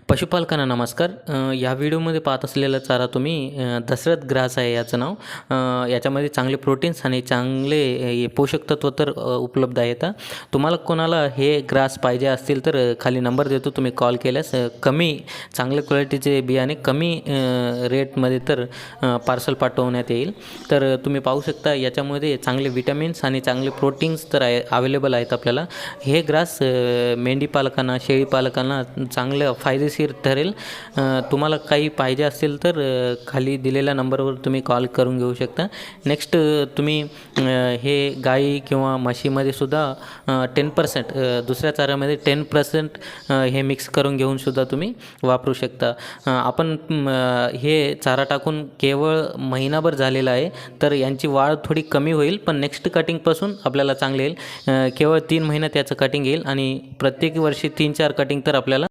पशुपालकांना नमस्कार. या व्हिडिओमध्ये पाहत असलेला चारा तुम्ही दशरथ ग्रास आहे याचं नाव. याच्यामध्ये चांगले प्रोटीन्स आणि चांगले पोषक तत्व तर उपलब्ध आहेत. तुम्हाला कोणाला हे ग्रास पाहिजे असतील तर खाली नंबर देतो, तुम्ही कॉल केल्यास कमी चांगल्या क्वालिटीचे बियाणे कमी रेटमध्ये तर पार्सल पाठवण्यात येईल. तर तुम्ही पाहू शकता याच्यामध्ये चांगले विटॅमिन्स आणि चांगले प्रोटीन्स तर अवेलेबल आहेत आपल्याला. हे ग्रास मेंढी पालकांना, शेळी पालकांना चांगलं फायदेशीर ठरेल. तुम्हाला काही पाहिजे असेल तर खाली दिलेल्या नंबरवर तुम्ही कॉल करून घेऊ शकता. नेक्स्ट तुम्ही हे गाई किंवा म्हशीमध्ये सुद्धा 10% दुसऱ्या चाऱ्यामध्ये 10% हे मिक्स करून घेऊन सुद्धा तुम्ही वापरू शकता. आपण हे चारा टाकून केवळ महिनाभर झालेला आहे, तर यांची वाढ थोडी कमी होईल, पण नेक्स्ट कटिंगपासून आपल्याला चांगले येईल. केवळ 3 महिन्यात याचं कटिंग येईल आणि प्रत्येक वर्षी 3-4 कटिंग तर आपल्याला